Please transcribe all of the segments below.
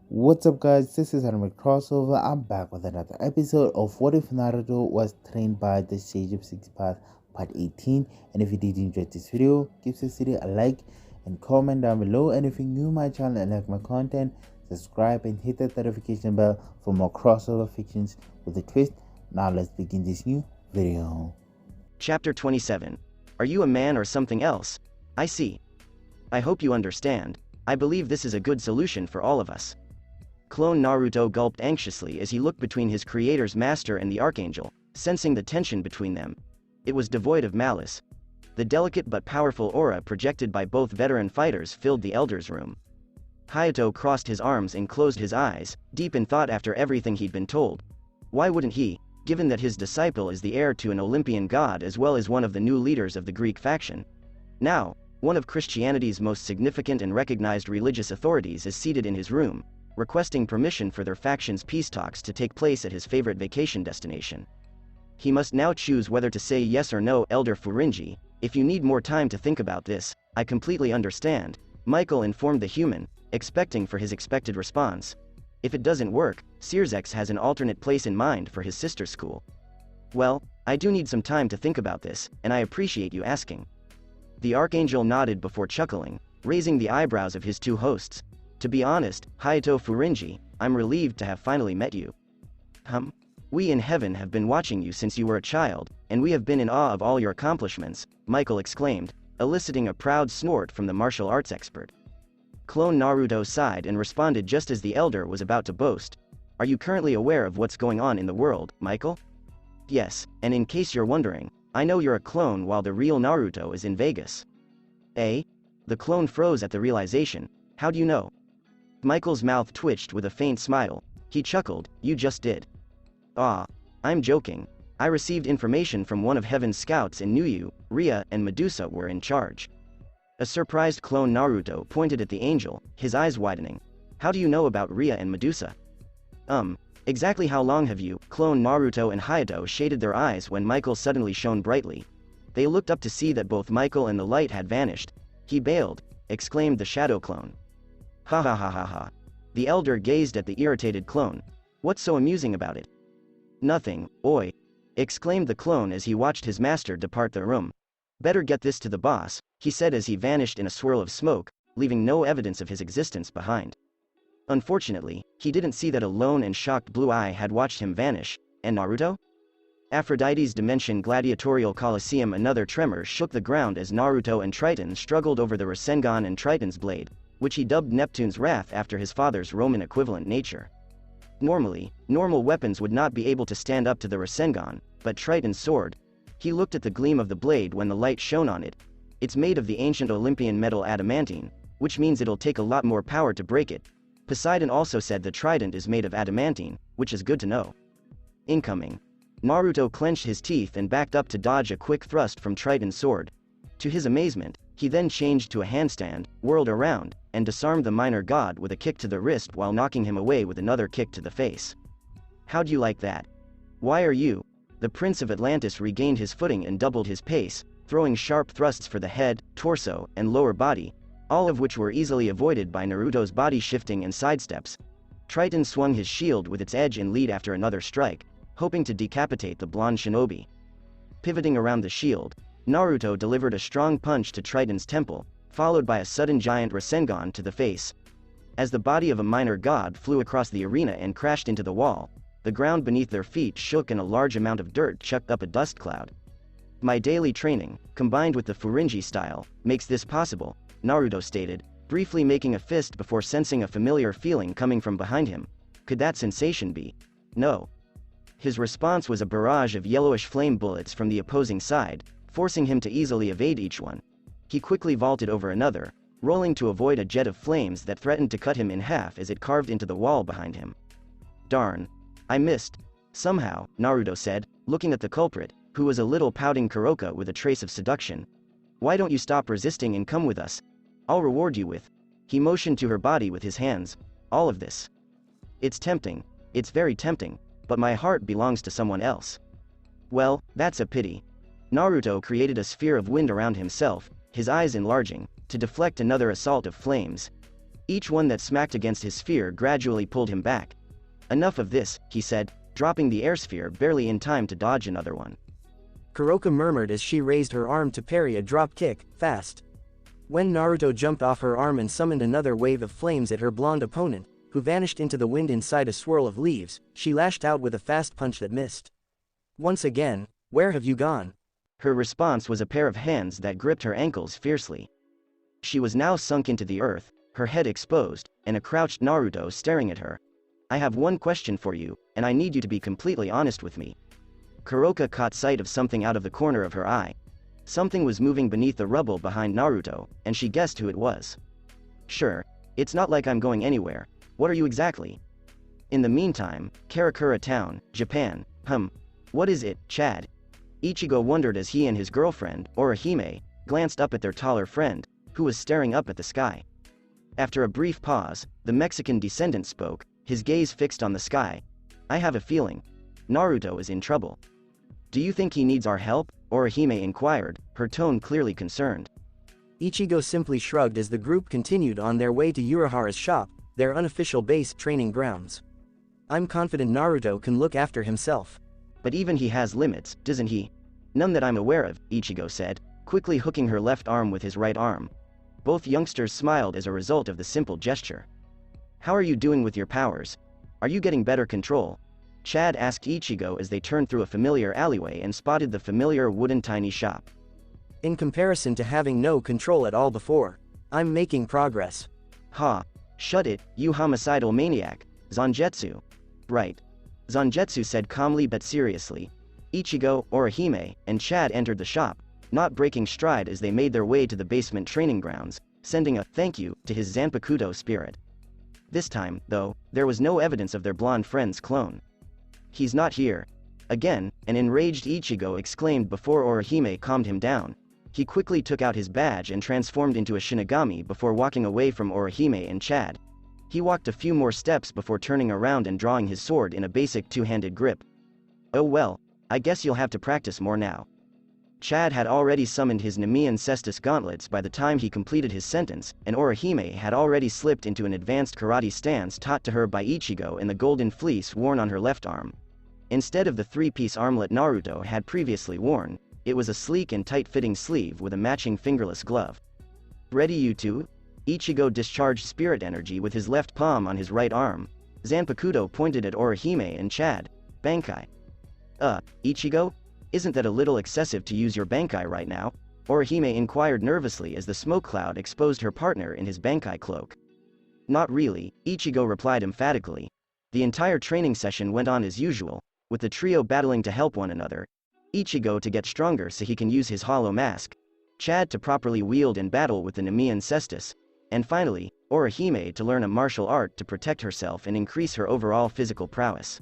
What's up, guys? This is Anime Crossover. I'm back with another episode of What If Naruto Was Trained by the Sage of Six Paths, Part 18. And if you did enjoy this video, give this video a like and comment down below. And if you're new to my channel and like my content, subscribe and hit that notification bell for more crossover fictions with a twist. Now let's begin this new video. Chapter 27. Are you a man or something else? I see. I hope you understand. I believe this is a good solution for all of us. Clone Naruto gulped anxiously as he looked between his creator's master and the Archangel, sensing the tension between them. It was devoid of malice. The delicate but powerful aura projected by both veteran fighters filled the elder's room. Hayato crossed his arms and closed his eyes, deep in thought after everything he'd been told. Why wouldn't he, given that his disciple is the heir to an Olympian God as well as one of the new leaders of the Greek faction? Now, one of Christianity's most significant and recognized religious authorities is seated in his room, requesting permission for their faction's peace talks to take place at his favorite vacation destination. He must now choose whether to say yes or no. Elder Furinji, if you need more time to think about this, I completely understand, Michael informed the human, expecting for his expected response. If it doesn't work, Searsex has an alternate place in mind for his sister's school. Well, I do need some time to think about this, and I appreciate you asking. The Archangel nodded before chuckling, raising the eyebrows of his two hosts. To be honest, Hayato Furinji, I'm relieved to have finally met you. We in heaven have been watching you since you were a child, and we have been in awe of all your accomplishments, Michael exclaimed, eliciting a proud snort from the martial arts expert. Clone Naruto sighed and responded just as the elder was about to boast. Are you currently aware of what's going on in the world, Michael? Yes, and in case you're wondering, I know you're a clone while the real Naruto is in Vegas. Eh? The clone froze at the realization. How do you know? Michael's mouth twitched with a faint smile. He chuckled, you just did. Ah, I'm joking. I received information from one of Heaven's scouts and knew you, Ria and Medusa were in charge. A surprised clone Naruto pointed at the angel, his eyes widening. How do you know about Ria and Medusa? Exactly how long have you? Clone Naruto and Hayato shaded their eyes when Michael suddenly shone brightly. They looked up to see that both Michael and the light had vanished. He bailed, exclaimed the shadow clone. Ha ha ha ha ha. The elder gazed at the irritated clone. What's so amusing about it? Nothing, oi, exclaimed the clone as he watched his master depart the room. Better get this to the boss, he said as he vanished in a swirl of smoke, leaving no evidence of his existence behind. Unfortunately, he didn't see that a lone and shocked blue eye had watched him vanish. And Naruto? Aphrodite's dimension gladiatorial coliseum. Another tremor shook the ground as Naruto and Triton struggled over the Rasengan and Triton's blade, which he dubbed Neptune's wrath after his father's Roman equivalent nature. Normally, normal weapons would not be able to stand up to the Rasengan, but Triton's sword. He looked at the gleam of the blade when the light shone on it. It's made of the ancient Olympian metal adamantine, which means it'll take a lot more power to break it. Poseidon also said the trident is made of adamantine, which is good to know. Incoming. Naruto clenched his teeth and backed up to dodge a quick thrust from Triton's sword. To his amazement, he then changed to a handstand, whirled around, and disarmed the minor god with a kick to the wrist while knocking him away with another kick to the face. How'd you like that? Why are you? The Prince of Atlantis regained his footing and doubled his pace, throwing sharp thrusts for the head, torso, and lower body, all of which were easily avoided by Naruto's body shifting and sidesteps. Triton swung his shield with its edge in lead after another strike, hoping to decapitate the blonde shinobi. Pivoting around the shield, Naruto delivered a strong punch to Triton's temple, followed by a sudden giant Rasengan to the face. As the body of a minor god flew across the arena and crashed into the wall, the ground beneath their feet shook and a large amount of dirt chucked up a dust cloud. My daily training, combined with the Furinji style, makes this possible, Naruto stated, briefly making a fist before sensing a familiar feeling coming from behind him. Could that sensation be? No. His response was a barrage of yellowish flame bullets from the opposing side, forcing him to easily evade each one. He quickly vaulted over another, rolling to avoid a jet of flames that threatened to cut him in half as it carved into the wall behind him. Darn. I missed. Somehow, Naruto said, looking at the culprit, who was a little pouting Kuroka with a trace of seduction. Why don't you stop resisting and come with us? I'll reward you with. He motioned to her body with his hands. All of this. It's tempting. It's very tempting, but my heart belongs to someone else. Well, that's a pity. Naruto created a sphere of wind around himself, his eyes enlarging, to deflect another assault of flames. Each one that smacked against his sphere gradually pulled him back. Enough of this, he said, dropping the air sphere barely in time to dodge another one. Kuroka murmured as she raised her arm to parry a drop kick, fast. When Naruto jumped off her arm and summoned another wave of flames at her blonde opponent, who vanished into the wind inside a swirl of leaves, she lashed out with a fast punch that missed. Once again, where have you gone? Her response was a pair of hands that gripped her ankles fiercely. She was now sunk into the earth, her head exposed, and a crouched Naruto staring at her. I have one question for you, and I need you to be completely honest with me. Kuroka caught sight of something out of the corner of her eye. Something was moving beneath the rubble behind Naruto, and she guessed who it was. Sure, it's not like I'm going anywhere. What are you exactly? In the meantime, Karakura town, Japan. What is it, Chad? Ichigo wondered as he and his girlfriend, Orihime, glanced up at their taller friend, who was staring up at the sky. After a brief pause, the Mexican descendant spoke, his gaze fixed on the sky. I have a feeling. Naruto is in trouble. Do you think he needs our help? Orihime inquired, her tone clearly concerned. Ichigo simply shrugged as the group continued on their way to Urahara's shop, their unofficial base training grounds. I'm confident Naruto can look after himself. But even he has limits, doesn't he? None that I'm aware of, Ichigo said, quickly hooking her left arm with his right arm. Both youngsters smiled as a result of the simple gesture. How are you doing with your powers? Are you getting better control? Chad asked Ichigo as they turned through a familiar alleyway and spotted the familiar wooden tiny shop. In comparison to having no control at all before, I'm making progress. Ha! Shut it, you homicidal maniac, Zangetsu. Right. Zangetsu said calmly but seriously. Ichigo, Orihime, and Chad entered the shop, not breaking stride as they made their way to the basement training grounds, sending a thank you to his Zanpakuto spirit. This time, though, there was no evidence of their blonde friend's clone. He's not here. Again, an enraged Ichigo exclaimed before Orihime calmed him down. He quickly took out his badge and transformed into a Shinigami before walking away from Orihime and Chad. He walked a few more steps before turning around and drawing his sword in a basic two-handed grip. Oh well, I guess you'll have to practice more now. Chad had already summoned his Nemean Cestus gauntlets by the time he completed his sentence, and Orihime had already slipped into an advanced karate stance taught to her by Ichigo in the golden fleece worn on her left arm. Instead of the three-piece armlet Naruto had previously worn, it was a sleek and tight-fitting sleeve with a matching fingerless glove. Ready you two? Ichigo discharged spirit energy with his left palm on his right arm. Zanpakuto pointed at Orihime and Chad. Bankai. Ichigo? Isn't that a little excessive to use your Bankai right now? Orihime inquired nervously as the smoke cloud exposed her partner in his Bankai cloak. Not really, Ichigo replied emphatically. The entire training session went on as usual, with the trio battling to help one another. Ichigo to get stronger so he can use his hollow mask. Chad to properly wield and battle with the Nemean Cestus. And finally, Orihime to learn a martial art to protect herself and increase her overall physical prowess.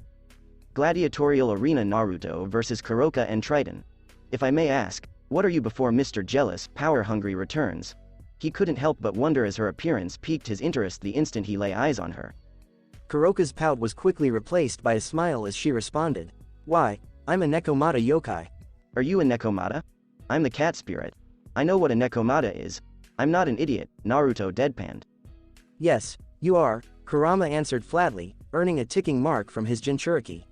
Gladiatorial Arena Naruto vs Kuroka and Triton. If I may ask, what are you before Mr. Jealous, Power-Hungry returns? He couldn't help but wonder as her appearance piqued his interest the instant he lay eyes on her. Kuroka's pout was quickly replaced by a smile as she responded. Why, I'm a Nekomata yokai. Are you a Nekomata? I'm the cat spirit. I know what a Nekomata is. I'm not an idiot, Naruto deadpanned. Yes, you are, Kurama answered flatly, earning a ticking mark from his Jinchuriki.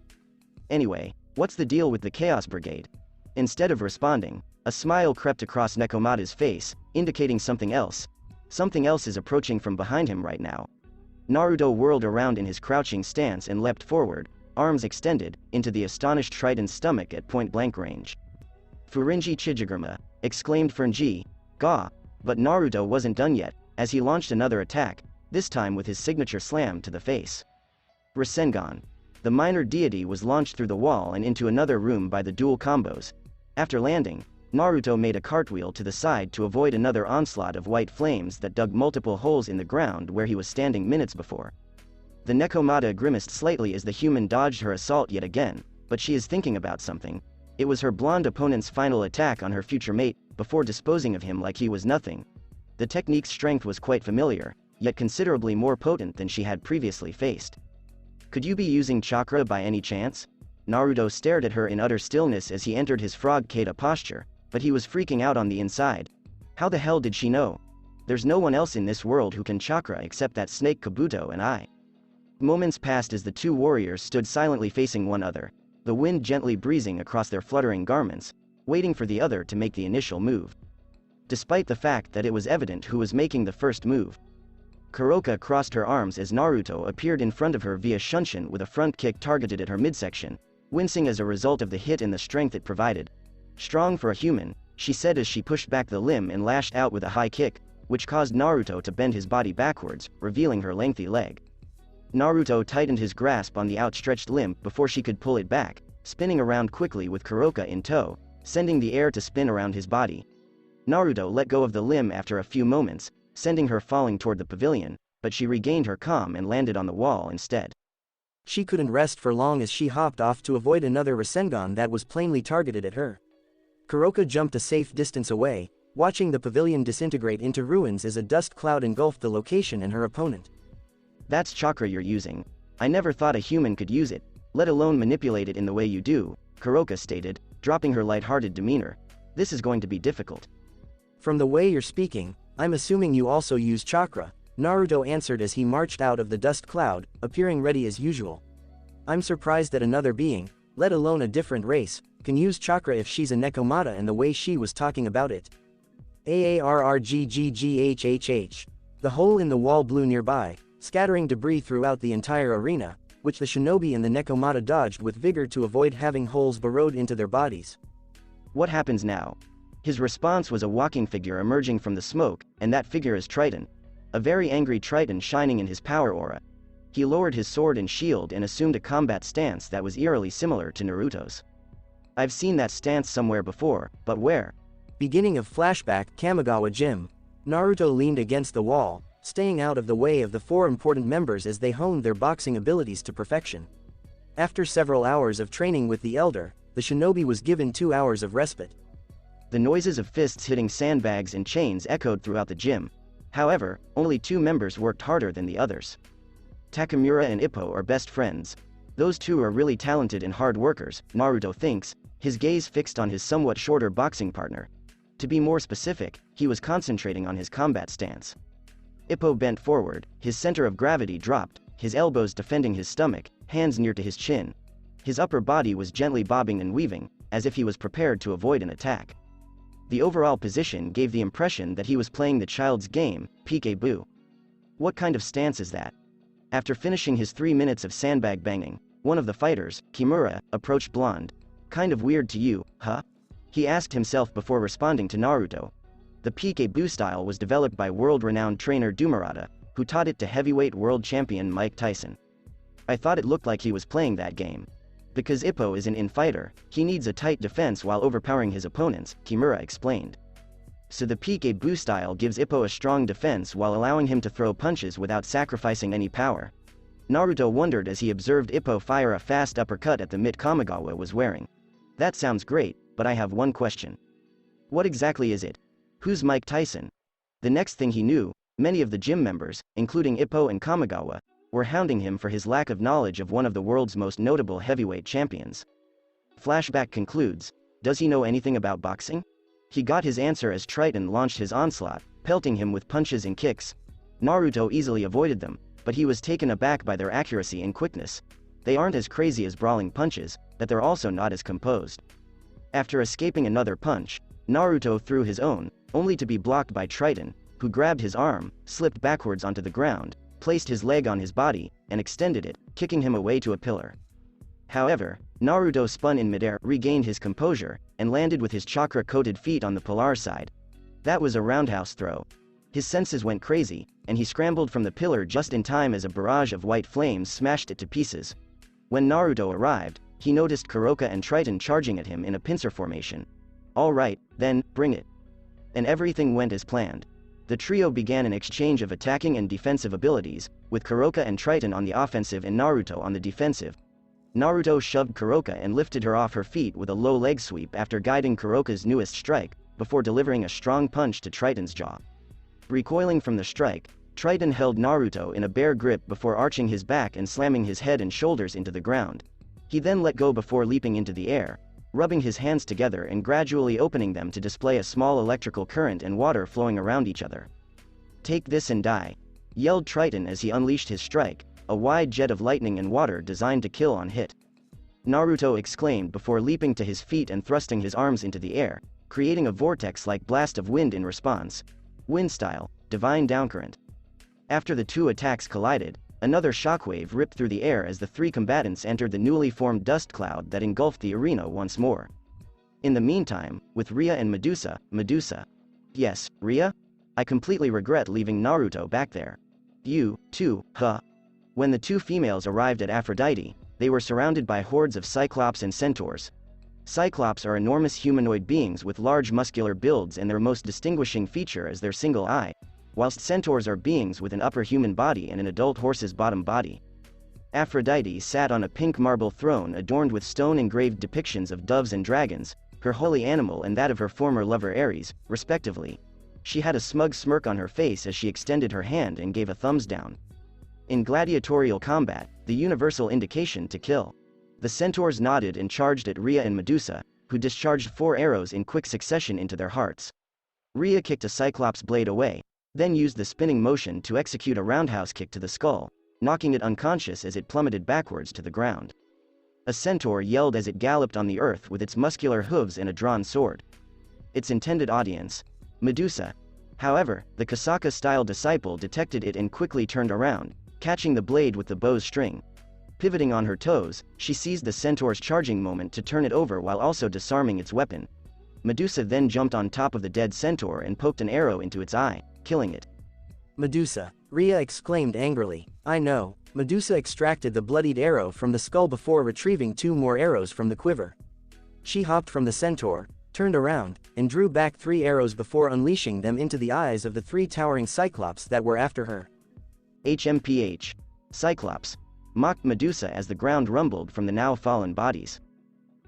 Anyway, what's the deal with the Chaos Brigade? Instead of responding, a smile crept across Nekomata's face, indicating something else. Something else is approaching from behind him right now. Naruto whirled around in his crouching stance and leapt forward, arms extended, into the astonished Triton's stomach at point-blank range. Furinji Chijiguruma, exclaimed Furinji. Gah! But Naruto wasn't done yet, as he launched another attack, this time with his signature slam to the face. Rasengan. The minor deity was launched through the wall and into another room by the dual combos. After landing, Naruto made a cartwheel to the side to avoid another onslaught of white flames that dug multiple holes in the ground where he was standing minutes before. The Nekomata grimaced slightly as the human dodged her assault yet again, but she is thinking about something. It was her blonde opponent's final attack on her future mate, before disposing of him like he was nothing. The technique's strength was quite familiar, yet considerably more potent than she had previously faced. Could you be using chakra by any chance? Naruto stared at her in utter stillness as he entered his frog Kata posture, but he was freaking out on the inside. How the hell did she know? There's no one else in this world who can chakra except that snake Kabuto and I. Moments passed as the two warriors stood silently facing one another, the wind gently breezing across their fluttering garments, waiting for the other to make the initial move. Despite the fact that it was evident who was making the first move, Kuroka crossed her arms as Naruto appeared in front of her via shunshin with a front kick targeted at her midsection, wincing as a result of the hit and the strength it provided. Strong for a human, she said as she pushed back the limb and lashed out with a high kick, which caused Naruto to bend his body backwards, revealing her lengthy leg. Naruto tightened his grasp on the outstretched limb before she could pull it back, spinning around quickly with Kuroka in tow, sending the air to spin around his body. Naruto let go of the limb after a few moments, sending her falling toward the pavilion, but she regained her calm and landed on the wall instead. She couldn't rest for long as she hopped off to avoid another Rasengan that was plainly targeted at her. Kuroka jumped a safe distance away, watching the pavilion disintegrate into ruins as a dust cloud engulfed the location and her opponent. That's chakra you're using. I never thought a human could use it, let alone manipulate it in the way you do, Kuroka stated, dropping her light-hearted demeanor. This is going to be difficult. From the way you're speaking, I'm assuming you also use chakra, Naruto answered as he marched out of the dust cloud, appearing ready as usual. I'm surprised that another being, let alone a different race, can use chakra if she's a Nekomata and the way she was talking about it. AARRGGGHHH. The hole in the wall blew nearby, scattering debris throughout the entire arena, which the shinobi and the Nekomata dodged with vigor to avoid having holes burrowed into their bodies. What happens now? His response was a walking figure emerging from the smoke, and that figure is Triton. A very angry Triton shining in his power aura. He lowered his sword and shield and assumed a combat stance that was eerily similar to Naruto's. I've seen that stance somewhere before, but where? Beginning of flashback, Kamigawa Gym. Naruto leaned against the wall, staying out of the way of the four important members as they honed their boxing abilities to perfection. After several hours of training with the Elder, the shinobi was given 2 hours of respite. The noises of fists hitting sandbags and chains echoed throughout the gym. However, only 2 members worked harder than the others. Takamura and Ippo are best friends. Those two are really talented and hard workers, Naruto thinks, his gaze fixed on his somewhat shorter boxing partner. To be more specific, he was concentrating on his combat stance. Ippo bent forward, his center of gravity dropped, his elbows defending his stomach, hands near to his chin. His upper body was gently bobbing and weaving, as if he was prepared to avoid an attack. The overall position gave the impression that he was playing the child's game, peekaboo. What kind of stance is that? After finishing his 3 minutes of sandbag banging, one of the fighters, Kimura, approached Blonde. Kind of weird to you, huh? He asked himself before responding to Naruto. The peekaboo style was developed by world-renowned trainer Dumurata, who taught it to heavyweight world champion Mike Tyson. I thought it looked like he was playing that game. Because Ippo is an in-fighter, he needs a tight defense while overpowering his opponents, Kimura explained. So the peekaboo style gives Ippo a strong defense while allowing him to throw punches without sacrificing any power. Naruto wondered as he observed Ippo fire a fast uppercut at the mitt Kamigawa was wearing. That sounds great, but I have one question. What exactly is it? Who's Mike Tyson? The next thing he knew, many of the gym members, including Ippo and Kamigawa, were hounding him for his lack of knowledge of one of the world's most notable heavyweight champions. Flashback concludes, does he know anything about boxing? He got his answer as Triton launched his onslaught, pelting him with punches and kicks. Naruto easily avoided them, but he was taken aback by their accuracy and quickness. They aren't as crazy as brawling punches, but they're also not as composed. After escaping another punch, Naruto threw his own, only to be blocked by Triton, who grabbed his arm, slipped backwards onto the ground, placed his leg on his body, and extended it, kicking him away to a pillar. However, Naruto spun in midair, regained his composure, and landed with his chakra-coated feet on the polar side. That was a roundhouse throw. His senses went crazy, and he scrambled from the pillar just in time as a barrage of white flames smashed it to pieces. When Naruto arrived, he noticed Kuroka and Triton charging at him in a pincer formation. All right, then, bring it. And everything went as planned. The trio began an exchange of attacking and defensive abilities, with Kuroka and Triton on the offensive and Naruto on the defensive. Naruto shoved Kuroka and lifted her off her feet with a low leg sweep after guiding Kuroka's newest strike, before delivering a strong punch to Triton's jaw. Recoiling from the strike, Triton held Naruto in a bear grip before arching his back and slamming his head and shoulders into the ground. He then let go before leaping into the air, rubbing his hands together and gradually opening them to display a small electrical current and water flowing around each other. "Take this and die," yelled Triton as he unleashed his strike, a wide jet of lightning and water designed to kill on hit. Naruto exclaimed before leaping to his feet and thrusting his arms into the air, creating a vortex-like blast of wind in response. Wind style, divine downcurrent. After the two attacks collided, another shockwave ripped through the air as the three combatants entered the newly formed dust cloud that engulfed the arena once more. In the meantime, with Ria and Medusa. Yes, Ria? I completely regret leaving Naruto back there. You, too, huh? When the two females arrived at Aphrodite, they were surrounded by hordes of cyclops and centaurs. Cyclops are enormous humanoid beings with large muscular builds, and their most distinguishing feature is their single eye, whilst centaurs are beings with an upper human body and an adult horse's bottom body. Aphrodite sat on a pink marble throne adorned with stone-engraved depictions of doves and dragons, her holy animal and that of her former lover Ares, respectively. She had a smug smirk on her face as she extended her hand and gave a thumbs down. In gladiatorial combat, the universal indication to kill. The centaurs nodded and charged at Ria and Medusa, who discharged 4 arrows in quick succession into their hearts. Ria kicked a cyclops blade away, then used the spinning motion to execute a roundhouse kick to the skull, knocking it unconscious as it plummeted backwards to the ground. A centaur yelled as it galloped on the earth with its muscular hooves and a drawn sword. Its intended audience, Medusa. However, the Kuroka-style disciple detected it and quickly turned around, catching the blade with the bow's string. Pivoting on her toes, she seized the centaur's charging moment to turn it over while also disarming its weapon. Medusa then jumped on top of the dead centaur and poked an arrow into its eye, killing it. Medusa, Ria exclaimed angrily. I know. Medusa extracted the bloodied arrow from the skull before retrieving 2 more arrows from the quiver. She hopped from the centaur, turned around, and drew back 3 arrows before unleashing them into the eyes of the 3 towering cyclops that were after her. HMPH. Cyclops. Mocked Medusa as the ground rumbled from the now fallen bodies.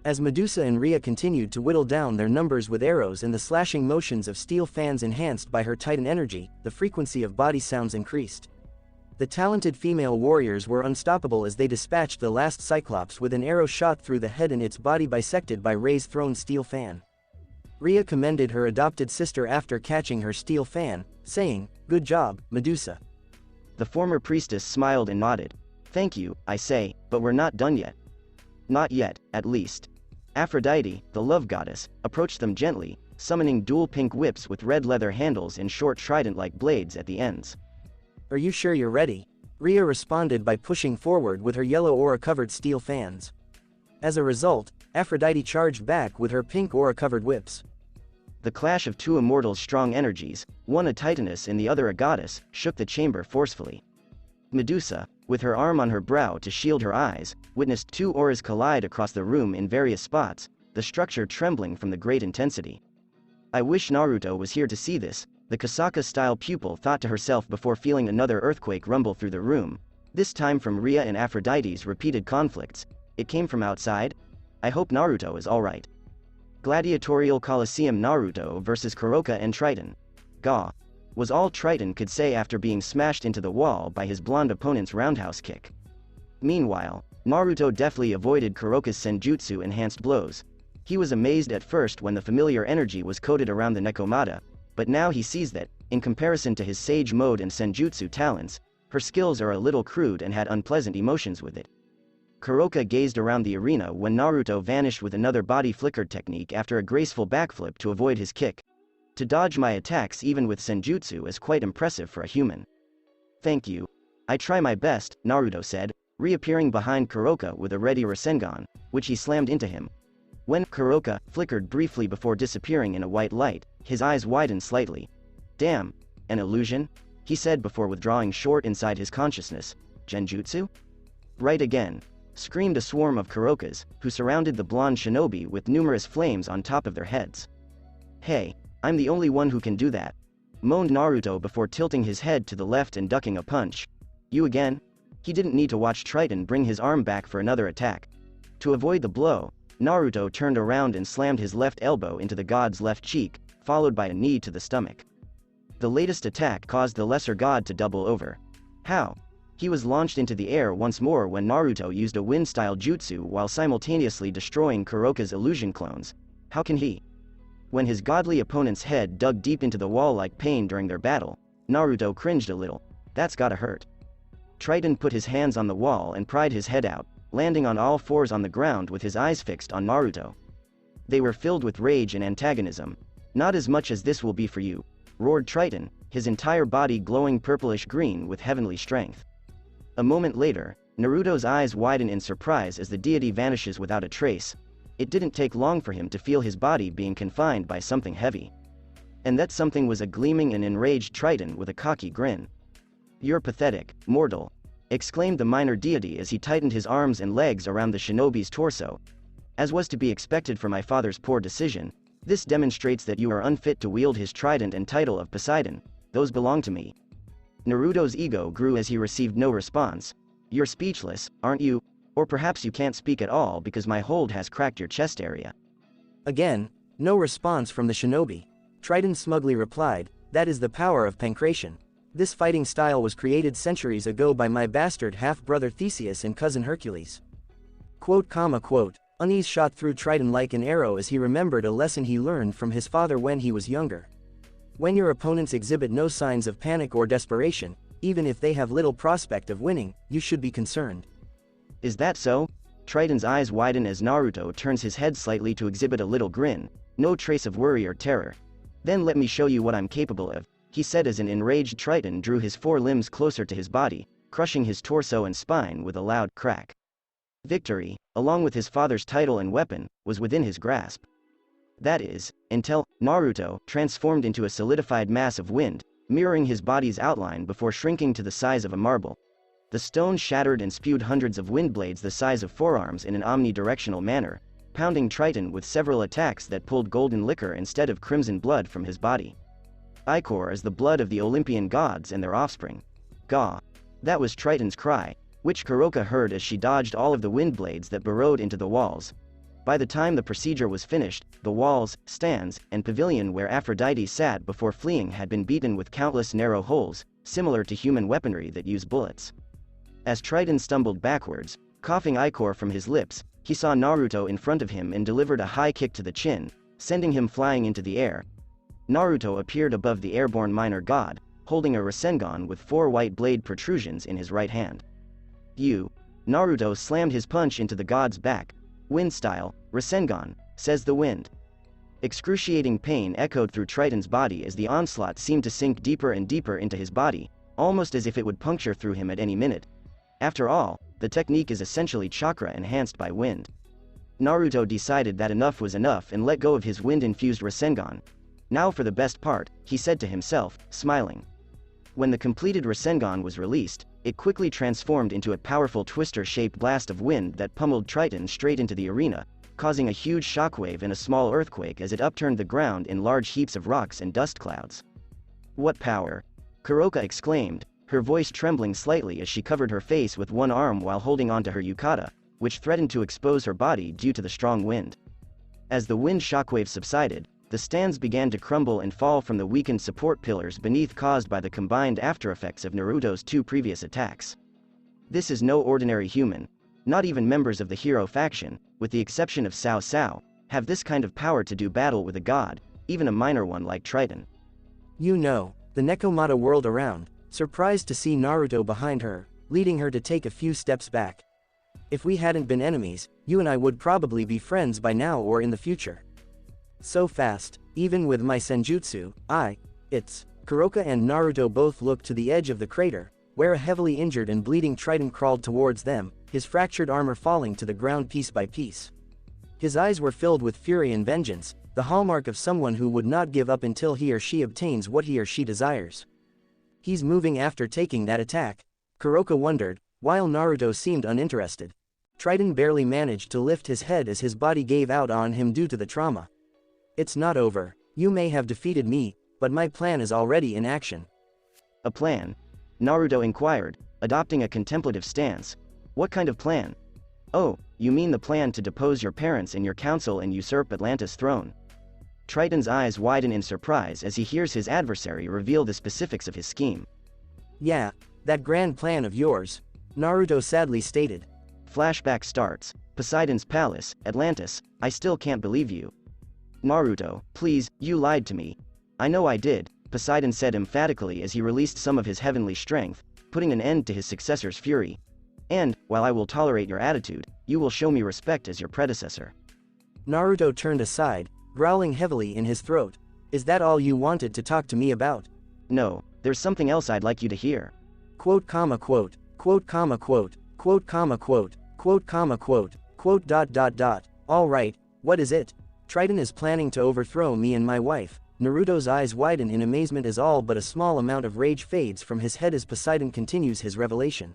As Medusa and Ria continued to whittle down their numbers with arrows and the slashing motions of steel fans enhanced by her titan energy, the frequency of body sounds increased. The talented female warriors were unstoppable as they dispatched the last cyclops with an arrow shot through the head and its body bisected by Rei's thrown steel fan. Ria commended her adopted sister after catching her steel fan, saying, "Good job, Medusa." The former priestess smiled and nodded. "Thank you, I say, but we're not done yet." "Not yet, at least." Aphrodite, the love goddess, approached them gently, summoning dual pink whips with red leather handles and short trident-like blades at the ends. "Are you sure you're ready?" Ria responded by pushing forward with her yellow aura-covered steel fans. As a result, Aphrodite charged back with her pink aura-covered whips. The clash of 2 immortals' strong energies, one a titaness and the other a goddess, shook the chamber forcefully. Medusa, with her arm on her brow to shield her eyes, witnessed 2 auras collide across the room in various spots, the structure trembling from the great intensity. "I wish Naruto was here to see this," the Kuroka-style pupil thought to herself before feeling another earthquake rumble through the room, this time from Ria and Aphrodite's repeated conflicts. It came from outside? I hope Naruto is alright. Gladiatorial Coliseum. Naruto vs Kuroka and Triton. Gah! Was all Triton could say after being smashed into the wall by his blonde opponent's roundhouse kick. Meanwhile, Naruto deftly avoided Kuroka's senjutsu enhanced blows. He was amazed at first when the familiar energy was coated around the Nekomata, but now he sees that, in comparison to his sage mode and senjutsu talents, her skills are a little crude and had unpleasant emotions with it. Kuroka gazed around the arena when Naruto vanished with another body flicker technique after a graceful backflip to avoid his kick. To dodge my attacks even with senjutsu is quite impressive for a human. "Thank you. I try my best," Naruto said, reappearing behind Kuroka with a ready Rasengan, which he slammed into him. When Kuroka flickered briefly before disappearing in a white light, his eyes widened slightly. "Damn, an illusion?" he said before withdrawing short inside his consciousness. "Genjutsu?" "Right again," screamed a swarm of Kurokas, who surrounded the blonde shinobi with numerous flames on top of their heads. "Hey, I'm the only one who can do that," moaned Naruto before tilting his head to the left and ducking a punch. "You again?" He didn't need to watch Triton bring his arm back for another attack. To avoid the blow, Naruto turned around and slammed his left elbow into the god's left cheek, followed by a knee to the stomach. The latest attack caused the lesser god to double over. How? He was launched into the air once more when Naruto used a wind-style jutsu while simultaneously destroying Kuroka's illusion clones. How can he? When his godly opponent's head dug deep into the wall like pain during their battle, Naruto cringed a little. That's gotta hurt. Triton put his hands on the wall and pried his head out, landing on all fours on the ground with his eyes fixed on Naruto. They were filled with rage and antagonism. Not as much as this will be for you, roared Triton, his entire body glowing purplish green with heavenly strength. A moment later, Naruto's eyes widen in surprise as the deity vanishes without a trace. It didn't take long for him to feel his body being confined by something heavy. And that something was a gleaming and enraged Triton with a cocky grin. "You're pathetic, mortal," exclaimed the minor deity as he tightened his arms and legs around the shinobi's torso. "As was to be expected for my father's poor decision, this demonstrates that you are unfit to wield his trident and title of Poseidon. Those belong to me." Naruto's ego grew as he received no response. "You're speechless, aren't you? Or perhaps you can't speak at all because my hold has cracked your chest area." Again, no response from the shinobi. Triton smugly replied, "That is the power of pancration. This fighting style was created centuries ago by my bastard half-brother Theseus and cousin Hercules." Quote. Unease shot through Triton like an arrow as he remembered a lesson he learned from his father when he was younger. When your opponents exhibit no signs of panic or desperation, even if they have little prospect of winning, you should be concerned. "Is that so?" Triton's eyes widen as Naruto turns his head slightly to exhibit a little grin, no trace of worry or terror. "Then let me show you what I'm capable of," he said as an enraged Triton drew his four limbs closer to his body, crushing his torso and spine with a loud crack. Victory, along with his father's title and weapon, was within his grasp. That is, until Naruto transformed into a solidified mass of wind, mirroring his body's outline before shrinking to the size of a marble. The stone shattered and spewed hundreds of wind blades the size of forearms in an omnidirectional manner, pounding Triton with several attacks that pulled golden liquor instead of crimson blood from his body. Ichor is the blood of the Olympian gods and their offspring. Gah! That was Triton's cry, which Kuroka heard as she dodged all of the wind blades that burrowed into the walls. By the time the procedure was finished, the walls, stands, and pavilion where Aphrodite sat before fleeing had been beaten with countless narrow holes, similar to human weaponry that use bullets. As Triton stumbled backwards, coughing ichor from his lips, he saw Naruto in front of him and delivered a high kick to the chin, sending him flying into the air. Naruto appeared above the airborne minor god, holding a Rasengan with 4 white blade protrusions in his right hand. "You!" Naruto slammed his punch into the god's back. "Wind style, Rasengan," says the wind. Excruciating pain echoed through Triton's body as the onslaught seemed to sink deeper and deeper into his body, almost as if it would puncture through him at any minute. After all, the technique is essentially chakra enhanced by wind. Naruto decided that enough was enough and let go of his wind-infused Rasengan. "Now for the best part," he said to himself, smiling. When the completed Rasengan was released, it quickly transformed into a powerful twister-shaped blast of wind that pummeled Triton straight into the arena, causing a huge shockwave and a small earthquake as it upturned the ground in large heaps of rocks and dust clouds. "What power!" Kuroka exclaimed, her voice trembling slightly as she covered her face with one arm while holding onto her yukata, which threatened to expose her body due to the strong wind. As the wind shockwave subsided, the stands began to crumble and fall from the weakened support pillars beneath caused by the combined aftereffects of Naruto's 2 previous attacks. This is no ordinary human. Not even members of the hero faction, with the exception of Cao Cao, have this kind of power to do battle with a god, even a minor one like Triton. You know, the Nekomata whirled around, surprised to see Naruto behind her, leading her to take a few steps back. "If we hadn't been enemies, you and I would probably be friends by now or in the future. So fast, even with my senjutsu, it's..." Kuroka and Naruto both looked to the edge of the crater, where a heavily injured and bleeding Triton crawled towards them, his fractured armor falling to the ground piece by piece. His eyes were filled with fury and vengeance, the hallmark of someone who would not give up until he or she obtains what he or she desires. "He's moving after taking that attack," Kuroka wondered, while Naruto seemed uninterested. Triton barely managed to lift his head as his body gave out on him due to the trauma. "It's not over. You may have defeated me, but my plan is already in action." "A plan?" Naruto inquired, adopting a contemplative stance. "What kind of plan?" "Oh, you mean the plan to depose your parents and your council and usurp Atlantis' throne?" Triton's eyes widen in surprise as he hears his adversary reveal the specifics of his scheme. "Yeah, that grand plan of yours," Naruto sadly stated. Flashback starts. Poseidon's palace, Atlantis. "I still can't believe you. Naruto, please, you lied to me." "I know I did, Poseidon said emphatically as he released some of his heavenly strength, putting an end to his successor's fury. And, while I will tolerate your attitude, you will show me respect as your predecessor. Naruto turned aside, growling heavily in his throat. Is that all you wanted to talk to me about? No, there's something else I'd like you to hear. Quote comma quote, quote comma quote, quote comma quote, quote comma quote, quote dot dot dot. All right, what is it? Triton is planning to overthrow me and my wife. Naruto's eyes widen in amazement as all but a small amount of rage fades from his head as Poseidon continues his revelation.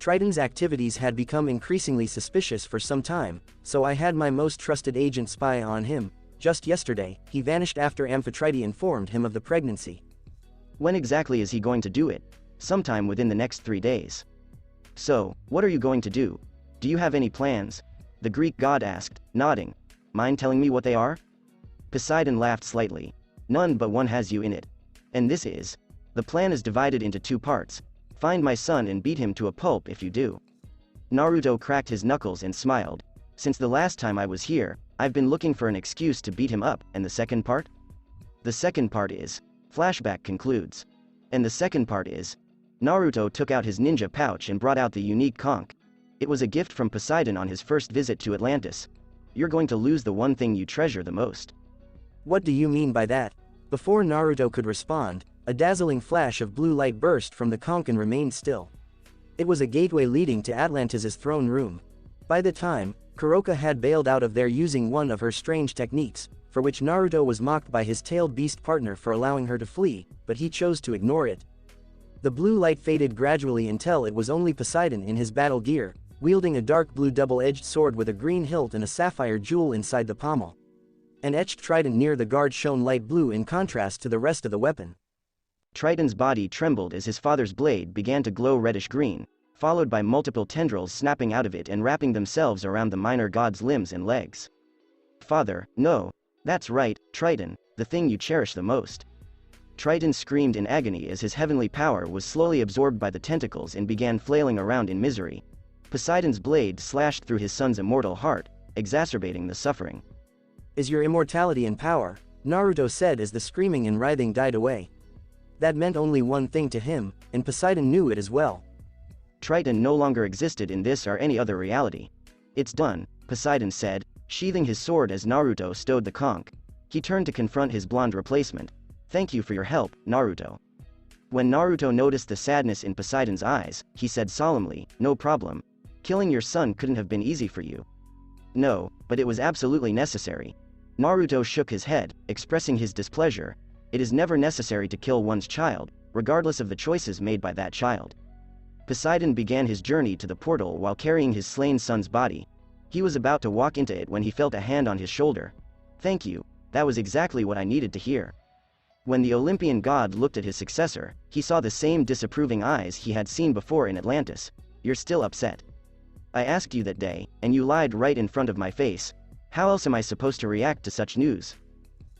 Triton's activities had become increasingly suspicious for some time, so I had my most trusted agent spy on him. Just yesterday, he vanished after Aphrodite informed him of the pregnancy. When exactly is he going to do it? Sometime within the next 3 days. So, what are you going to do? Do you have any plans? The Greek god asked, nodding. Mind telling me what they are? Poseidon laughed slightly. None but one has you in it. And this is. The plan is divided into 2 parts. Find my son and beat him to a pulp if you do. Naruto cracked his knuckles and smiled. Since the last time I was here, I've been looking for an excuse to beat him up, and the second part? The second part is. Flashback concludes. And the second part is. Naruto took out his ninja pouch and brought out the unique conch. It was a gift from Poseidon on his first visit to Atlantis. You're going to lose the one thing you treasure the most. What do you mean by that? Before Naruto could respond, a dazzling flash of blue light burst from the conch and remained still. It was a gateway leading to Atlantis' throne room. By the time, Kuroka had bailed out of there using one of her strange techniques, for which Naruto was mocked by his tailed beast partner for allowing her to flee, but he chose to ignore it. The blue light faded gradually until it was only Poseidon in his battle gear, wielding a dark blue double-edged sword with a green hilt and a sapphire jewel inside the pommel. An etched trident near the guard shone light blue in contrast to the rest of the weapon. Triton's body trembled as his father's blade began to glow reddish-green, followed by multiple tendrils snapping out of it and wrapping themselves around the minor god's limbs and legs. Father, no. That's right, Triton, the thing you cherish the most. Triton screamed in agony as his heavenly power was slowly absorbed by the tentacles and began flailing around in misery. Poseidon's blade slashed through his son's immortal heart, exacerbating the suffering. Is your immortality and power, Naruto said as the screaming and writhing died away. That meant only one thing to him, and Poseidon knew it as well. Triton no longer existed in this or any other reality. It's done, Poseidon said, sheathing his sword as Naruto stowed the conch. He turned to confront his blonde replacement. Thank you for your help, Naruto. When Naruto noticed the sadness in Poseidon's eyes, he said solemnly, no problem. Killing your son couldn't have been easy for you. No, but it was absolutely necessary. Naruto shook his head, expressing his displeasure. It is never necessary to kill one's child, regardless of the choices made by that child. Poseidon began his journey to the portal while carrying his slain son's body. He was about to walk into it when he felt a hand on his shoulder. Thank you, that was exactly what I needed to hear. When the Olympian God looked at his successor, he saw the same disapproving eyes he had seen before in Atlantis. You're still upset. I asked you that day, and you lied right in front of my face. How else am I supposed to react to such news?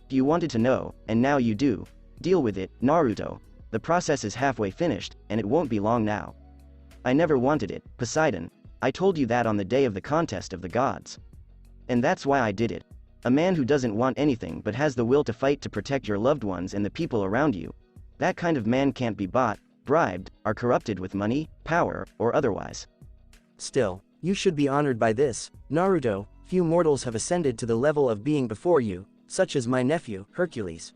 You wanted to know, and now you do. Deal with it, Naruto. The process is halfway finished, and it won't be long now. I never wanted it, Poseidon. I told you that on the day of the contest of the gods. And that's why I did it. A man who doesn't want anything but has the will to fight to protect your loved ones and the people around you. That kind of man can't be bought, bribed, or corrupted with money, power, or otherwise. Still, you should be honored by this, Naruto. Few mortals have ascended to the level of being before you, such as my nephew, Hercules.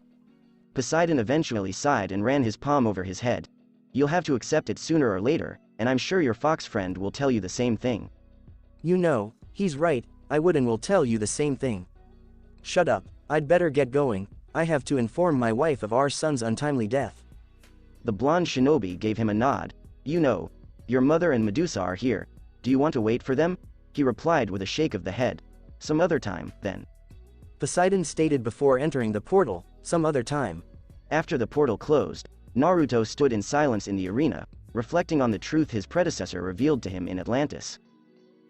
Poseidon eventually sighed and ran his palm over his head. You'll have to accept it sooner or later, and I'm sure your fox friend will tell you the same thing. You know, he's right, I would and will tell you the same thing. Shut up, I'd better get going, I have to inform my wife of our son's untimely death. The blonde shinobi gave him a nod. You know, your mother and Medusa are here. Do you want to wait for them? He replied with a shake of the head. Some other time, then. Poseidon stated before entering the portal, some other time. After the portal closed, Naruto stood in silence in the arena, reflecting on the truth his predecessor revealed to him in Atlantis.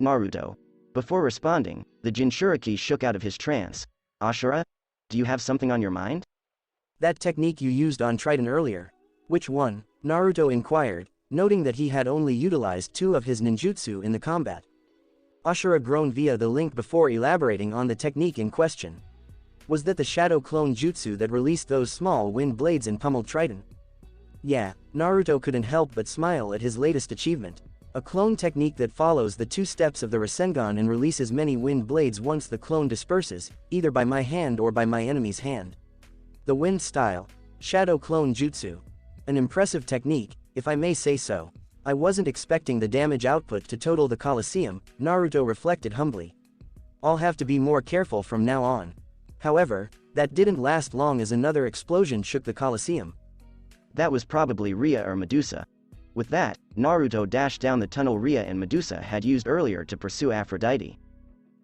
Naruto. Before responding, the Jinchuriki shook out of his trance. Ashura? Do you have something on your mind? That technique you used on Triton earlier. Which one? Naruto inquired, noting that he had only utilized 2 of his ninjutsu in the combat. Ashura groaned via the link before elaborating on the technique in question. Was that the shadow clone jutsu that released those small wind blades and pummeled Triton? Yeah, Naruto couldn't help but smile at his latest achievement. A clone technique that follows the 2 steps of the Rasengan and releases many wind blades once the clone disperses, either by my hand or by my enemy's hand. The wind style. Shadow clone jutsu. An impressive technique, if I may say so. I wasn't expecting the damage output to total the coliseum, Naruto reflected humbly. I'll have to be more careful from now on. However, that didn't last long as another explosion shook the coliseum. That was probably Ria or Medusa. With that, Naruto dashed down the tunnel Ria and Medusa had used earlier to pursue Aphrodite.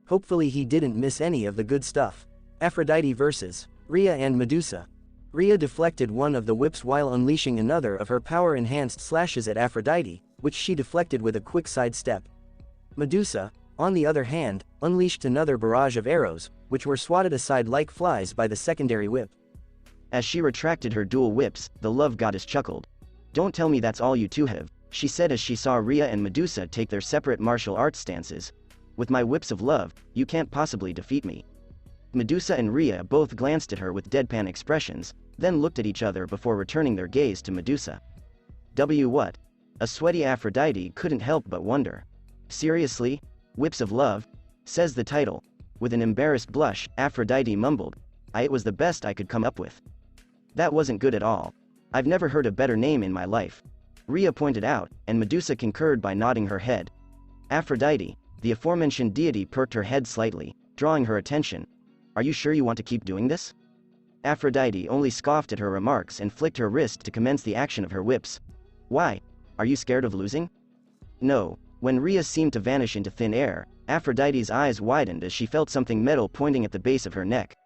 Hopefully he didn't miss any of the good stuff. Aphrodite versus Ria and Medusa. Ria deflected one of the whips while unleashing another of her power-enhanced slashes at Aphrodite, which she deflected with a quick sidestep. Medusa, on the other hand, unleashed another barrage of arrows, which were swatted aside like flies by the secondary whip. As she retracted her dual whips, the love goddess chuckled. "Don't tell me that's all you two have," she said as she saw Ria and Medusa take their separate martial arts stances. "With my whips of love, you can't possibly defeat me." Medusa and Ria both glanced at her with deadpan expressions, then looked at each other before returning their gaze to Medusa. What? A sweaty Aphrodite couldn't help but wonder. "Seriously? Whips of love?" says the title. With an embarrassed blush, Aphrodite mumbled, "It was the best I could come up with." "That wasn't good at all. I've never heard a better name in my life," Ria pointed out, and Medusa concurred by nodding her head. Aphrodite, the aforementioned deity, perked her head slightly, drawing her attention. "Are you sure you want to keep doing this?" Aphrodite only scoffed at her remarks and flicked her wrist to commence the action of her whips. "Why? Are you scared of losing?" "No." When Ria seemed to vanish into thin air, Aphrodite's eyes widened as she felt something metal pointing at the base of her neck.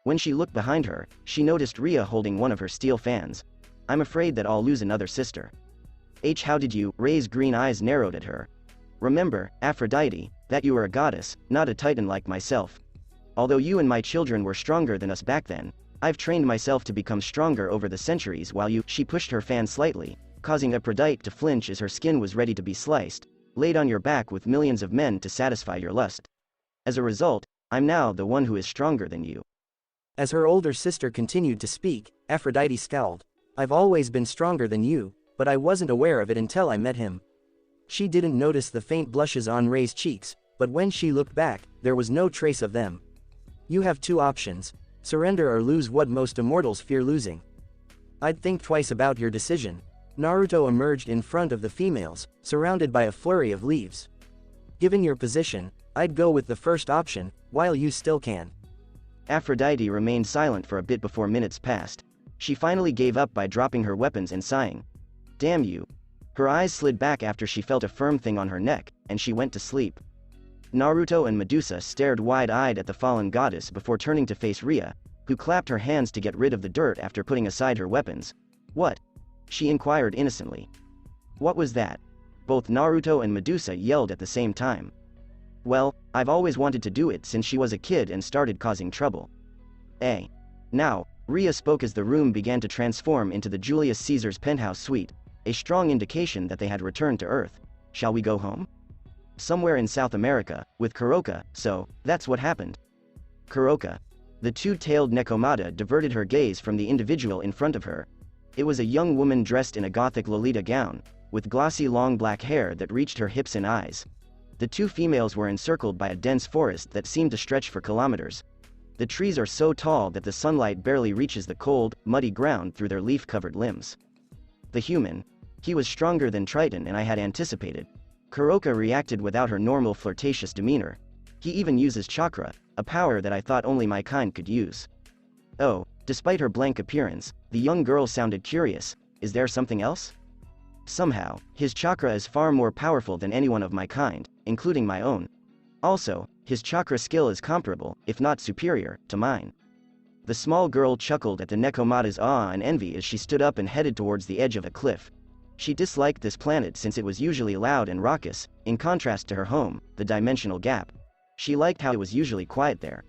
When she looked behind her, she noticed Ria holding one of her steel fans. "I'm afraid that I'll lose another sister." How did you?" Ray's green eyes narrowed at her. "Remember, Aphrodite, that you are a goddess, not a titan like myself. Although you and my children were stronger than us back then, I've trained myself to become stronger over the centuries while you—" She pushed her fan slightly, causing Aphrodite to flinch as her skin was ready to be sliced, "laid on your back with millions of men to satisfy your lust. As a result, I'm now the one who is stronger than you." As her older sister continued to speak, Aphrodite scowled. "I've always been stronger than you, but I wasn't aware of it until I met him." She didn't notice the faint blushes on Ray's cheeks, but when she looked back, there was no trace of them. "You have 2 options. Surrender or lose what most immortals fear losing. I'd think twice about your decision." Naruto emerged in front of the females, surrounded by a flurry of leaves. "Given your position, I'd go with the first option, while you still can." Aphrodite remained silent for a bit before minutes passed. She finally gave up by dropping her weapons and sighing. "Damn you." Her eyes slid back after she felt a firm thing on her neck, and she went to sleep. Naruto and Medusa stared wide-eyed at the fallen goddess before turning to face Ria, who clapped her hands to get rid of the dirt after putting aside her weapons. "What?" she inquired innocently. "What was that?" Both Naruto and Medusa yelled at the same time. "Well, I've always wanted to do it since she was a kid and started causing trouble." Now, Ria spoke as the room began to transform into the Julius Caesar's penthouse suite, a strong indication that they had returned to Earth. "Shall we go home?" "Somewhere in South America, with Kuroka, so, that's what happened." Kuroka. The 2-tailed Nekomata diverted her gaze from the individual in front of her. It was a young woman dressed in a gothic Lolita gown, with glossy long black hair that reached her hips and eyes. The 2 females were encircled by a dense forest that seemed to stretch for kilometers. The trees are so tall that the sunlight barely reaches the cold, muddy ground through their leaf-covered limbs. The human. He was stronger than Triton and I had anticipated. Kuroka reacted without her normal flirtatious demeanor. He even uses chakra, a power that I thought only my kind could use. Oh, despite her blank appearance, the young girl sounded curious. Is there something else? Somehow, his chakra is far more powerful than anyone of my kind, including my own. Also, his chakra skill is comparable, if not superior, to mine. The small girl chuckled at the Nekomata's awe and envy as she stood up and headed towards the edge of a cliff. She disliked this planet since it was usually loud and raucous, in contrast to her home, the dimensional gap. She liked how it was usually quiet there.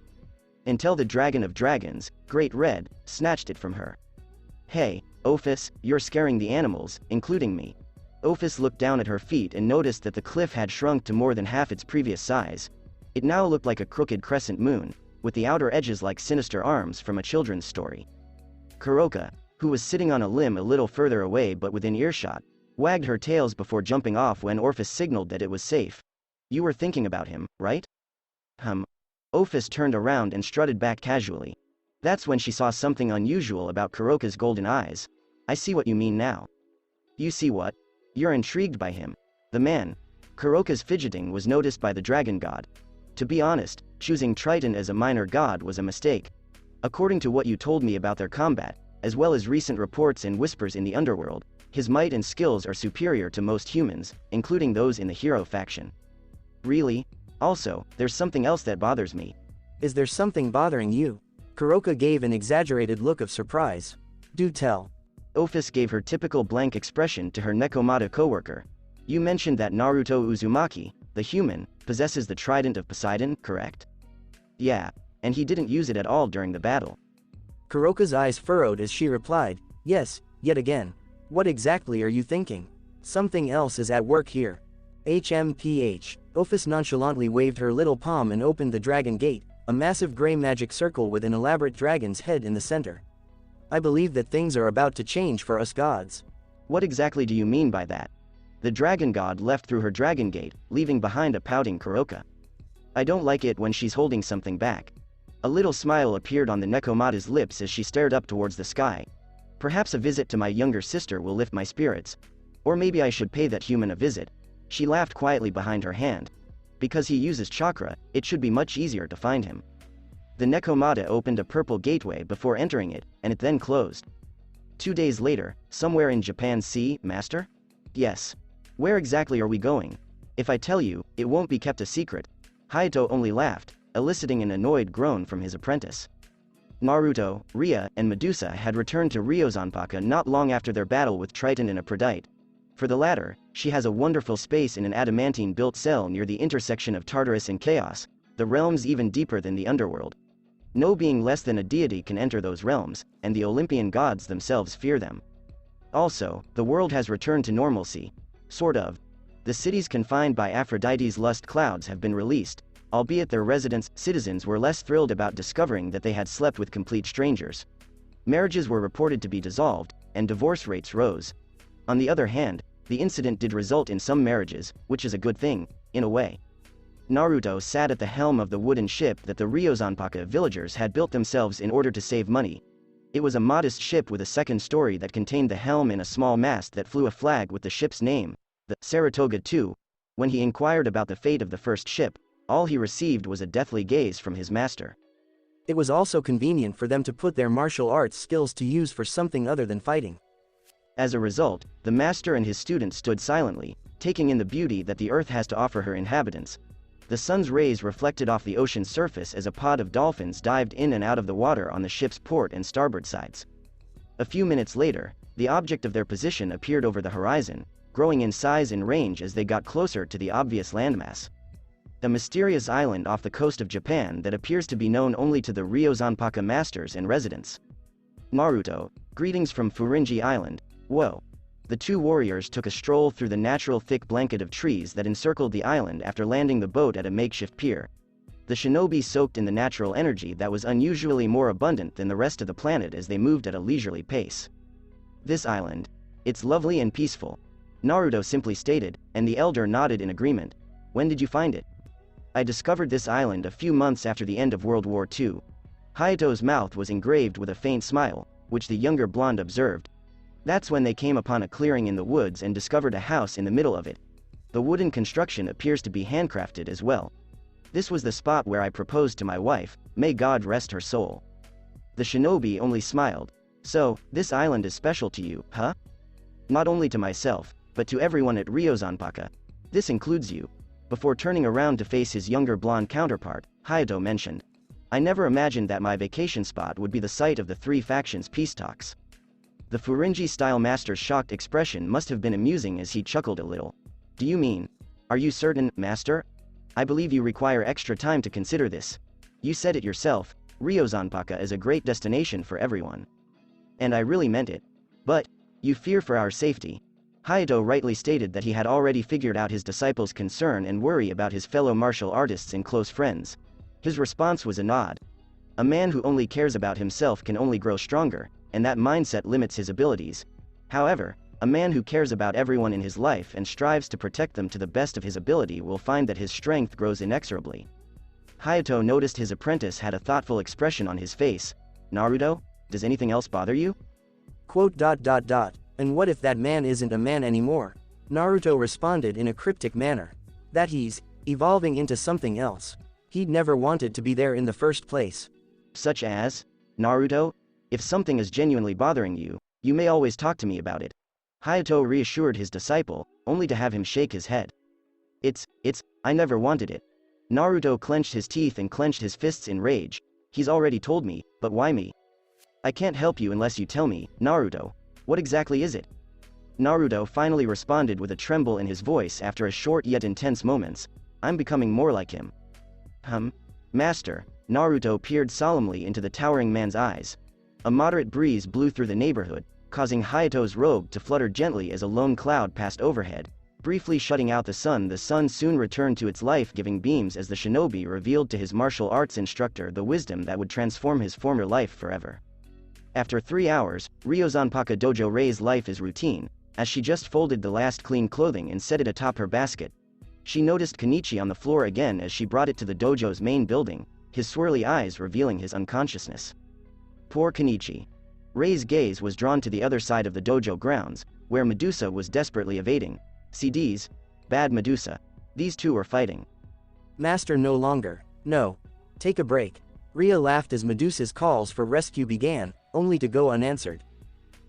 Until the Dragon of Dragons, Great Red, snatched it from her. "Hey, Ophis, you're scaring the animals, including me." Ophis looked down at her feet and noticed that the cliff had shrunk to more than half its previous size. It now looked like a crooked crescent moon, with the outer edges like sinister arms from a children's story. Kuroka, who was sitting on a limb a little further away but within earshot, wagged her tails before jumping off when Ophis signaled that it was safe. You were thinking about him, right? Ophis turned around and strutted back casually. That's when she saw something unusual about Kuroka's golden eyes. I see what you mean now. You see what? You're intrigued by him. The man. Kuroka's fidgeting was noticed by the dragon god. To be honest, choosing Triton as a minor god was a mistake. According to what you told me about their combat, as well as recent reports and whispers in the underworld, his might and skills are superior to most humans, including those in the hero faction. Really? Also, there's something else that bothers me. Is there something bothering you? Kuroka gave an exaggerated look of surprise. Do tell. Ophis gave her typical blank expression to her Nekomata coworker. You mentioned that Naruto Uzumaki, the human, possesses the trident of Poseidon, correct? Yeah, and he didn't use it at all during the battle. Kuroka's eyes furrowed as she replied, yes, yet again. What exactly are you thinking? Something else is at work here. HMPH. Ophis nonchalantly waved her little palm and opened the dragon gate, a massive gray magic circle with an elaborate dragon's head in the center. I believe that things are about to change for us gods. What exactly do you mean by that? The dragon god left through her dragon gate, leaving behind a pouting Kuroka. I don't like it when she's holding something back. A little smile appeared on the Nekomata's lips as she stared up towards the sky. Perhaps a visit to my younger sister will lift my spirits. Or maybe I should pay that human a visit. She laughed quietly behind her hand. Because he uses chakra, it should be much easier to find him. The Nekomata opened a purple gateway before entering it, and it then closed. 2 days later, somewhere in Japan. See, Master? Yes. Where exactly are we going? If I tell you, it won't be kept a secret. Hayato only laughed, eliciting an annoyed groan from his apprentice. Naruto, Ria, and Medusa had returned to Ryozanpaka not long after their battle with Triton and Aphrodite. For the latter, she has a wonderful space in an adamantine-built cell near the intersection of Tartarus and Chaos, the realms even deeper than the underworld. No being less than a deity can enter those realms, and the Olympian gods themselves fear them. Also, the world has returned to normalcy. Sort of. The cities confined by Aphrodite's lust clouds have been released, albeit their citizens were less thrilled about discovering that they had slept with complete strangers. Marriages were reported to be dissolved, and divorce rates rose. On the other hand, the incident did result in some marriages, which is a good thing, in a way. Naruto sat at the helm of the wooden ship that the Ryozanpaka villagers had built themselves in order to save money. It was a modest ship with a second story that contained the helm and a small mast that flew a flag with the ship's name, the Saratoga II. When he inquired about the fate of the first ship, all he received was a deathly gaze from his master. It was also convenient for them to put their martial arts skills to use for something other than fighting. As a result, the master and his students stood silently, taking in the beauty that the earth has to offer her inhabitants. The sun's rays reflected off the ocean's surface as a pod of dolphins dived in and out of the water on the ship's port and starboard sides. A few minutes later, the object of their position appeared over the horizon, growing in size and range as they got closer to the obvious landmass. A mysterious island off the coast of Japan that appears to be known only to the Ryozanpaka masters and residents. Naruto, greetings from Furinji Island. Whoa. The two warriors took a stroll through the natural thick blanket of trees that encircled the island after landing the boat at a makeshift pier. The shinobi soaked in the natural energy that was unusually more abundant than the rest of the planet as they moved at a leisurely pace. This island. It's lovely and peaceful. Naruto simply stated, and the elder nodded in agreement. When did you find it? I discovered this island a few months after the end of World War II. Hayato's mouth was engraved with a faint smile, which the younger blonde observed. That's when they came upon a clearing in the woods and discovered a house in the middle of it. The wooden construction appears to be handcrafted as well. This was the spot where I proposed to my wife, may God rest her soul. The shinobi only smiled. So, this island is special to you, huh? Not only to myself, but to everyone at Ryozanpaka. This includes you. Before turning around to face his younger blonde counterpart, Hayato mentioned. I never imagined that my vacation spot would be the site of the three factions' peace talks. The Furinji-style master's shocked expression must have been amusing as he chuckled a little. Do you mean? Are you certain, master? I believe you require extra time to consider this. You said it yourself, Ryozanpaka is a great destination for everyone. And I really meant it. But, you fear for our safety. Hayato rightly stated that he had already figured out his disciples' concern and worry about his fellow martial artists and close friends. His response was a nod. A man who only cares about himself can only grow stronger, and that mindset limits his abilities. However, a man who cares about everyone in his life and strives to protect them to the best of his ability will find that his strength grows inexorably. Hayato noticed his apprentice had a thoughtful expression on his face. Naruto, does anything else bother you? Quote. And what if that man isn't a man anymore? Naruto responded in a cryptic manner. That he's evolving into something else. He'd never wanted to be there in the first place. Such as? Naruto, if something is genuinely bothering you, you may always talk to me about it. Hayato reassured his disciple, only to have him shake his head. I never wanted it. Naruto clenched his teeth and clenched his fists in rage. He's already told me, but why me? I can't help you unless you tell me, Naruto. What exactly is it? Naruto finally responded with a tremble in his voice after a short yet intense moments. I'm becoming more like him. Master. Naruto peered solemnly into the towering man's eyes. A moderate breeze blew through the neighborhood, causing Hayato's robe to flutter gently as a lone cloud passed overhead, briefly shutting out the sun. The sun soon returned to its life-giving beams as the shinobi revealed to his martial arts instructor the wisdom that would transform his former life forever. After 3 hours, Ryozanpaka Dojo Rei's life is routine, as she just folded the last clean clothing and set it atop her basket. She noticed Kenichi on the floor again as she brought it to the dojo's main building, his swirly eyes revealing his unconsciousness. Poor Kenichi. Rei's gaze was drawn to the other side of the dojo grounds, where Medusa was desperately evading. CDs, bad Medusa. These two were fighting. Master, no longer. No. Take a break. Ria laughed as Medusa's calls for rescue began, only to go unanswered.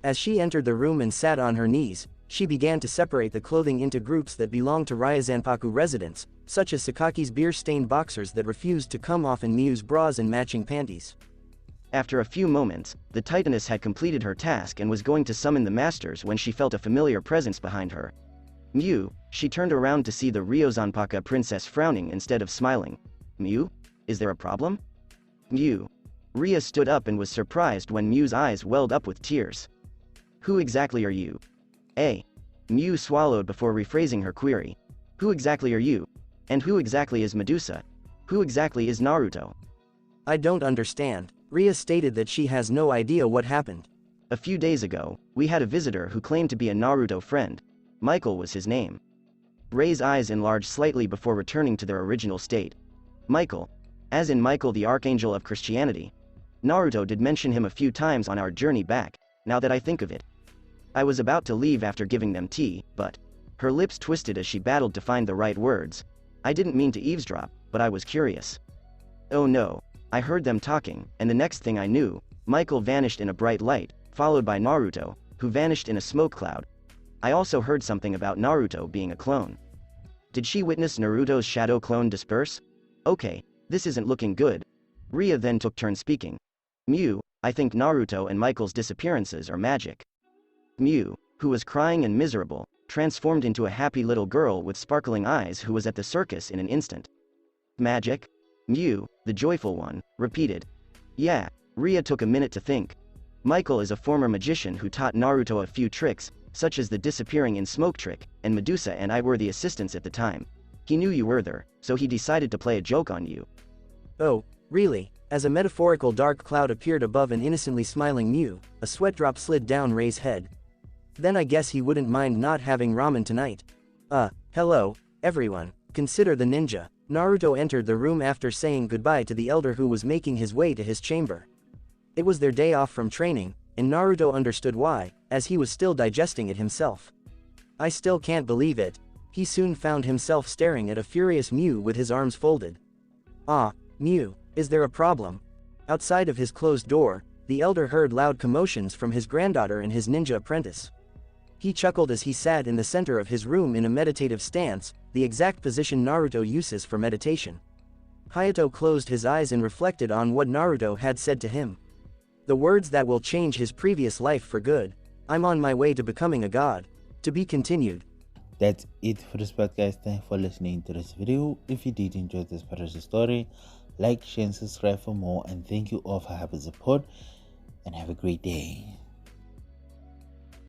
As she entered the room and sat on her knees, she began to separate the clothing into groups that belonged to Ryozanpaku residents, such as Sakaki's beer-stained boxers that refused to come off and Miu's bras and matching panties. After a few moments, the Titaness had completed her task and was going to summon the masters when she felt a familiar presence behind her. Miu, she turned around to see the Ryozanpaka princess frowning instead of smiling. Miu? Is there a problem? Miu. Ria stood up and was surprised when Miu's eyes welled up with tears. Who exactly are you? Miu swallowed before rephrasing her query. Who exactly are you? And who exactly is Medusa? Who exactly is Naruto? I don't understand. Ria stated that she has no idea what happened. A few days ago, we had a visitor who claimed to be a Naruto friend. Michael was his name. Rei's eyes enlarged slightly before returning to their original state. Michael. As in Michael the Archangel of Christianity. Naruto did mention him a few times on our journey back, now that I think of it. I was about to leave after giving them tea, but... Her lips twisted as she battled to find the right words. I didn't mean to eavesdrop, but I was curious. Oh no. I heard them talking, and the next thing I knew, Michael vanished in a bright light, followed by Naruto, who vanished in a smoke cloud. I also heard something about Naruto being a clone. Did she witness Naruto's shadow clone disperse? Okay, this isn't looking good. Ria then took turn speaking. Miu, I think Naruto and Michael's disappearances are magic. Miu, who was crying and miserable, transformed into a happy little girl with sparkling eyes who was at the circus in an instant. Magic? Miu, the joyful one, repeated. Yeah. Ria took a minute to think. Michael is a former magician who taught Naruto a few tricks, such as the disappearing in smoke trick, and Medusa and I were the assistants at the time. He knew you were there, so he decided to play a joke on you. Oh, really? As a metaphorical dark cloud appeared above an innocently smiling Miu, a sweat drop slid down Rei's head. Then I guess he wouldn't mind not having ramen tonight. Hello, everyone. Consider the ninja. Naruto entered the room after saying goodbye to the elder who was making his way to his chamber. It was their day off from training, and Naruto understood why, as he was still digesting it himself. I still can't believe it. He soon found himself staring at a furious Miu with his arms folded. Miu, is there a problem? Outside of his closed door, the elder heard loud commotions from his granddaughter and his ninja apprentice. He chuckled as he sat in the center of his room in a meditative stance, the exact position Naruto uses for meditation. Hayato closed his eyes and reflected on what Naruto had said to him. The words that will change his previous life for good. I'm on my way to becoming a god. To be continued. That's it for this part, guys. Thanks for listening to this video. If you did enjoy this part of the story, like, share and subscribe for more, and thank you all for having support, and have a great day.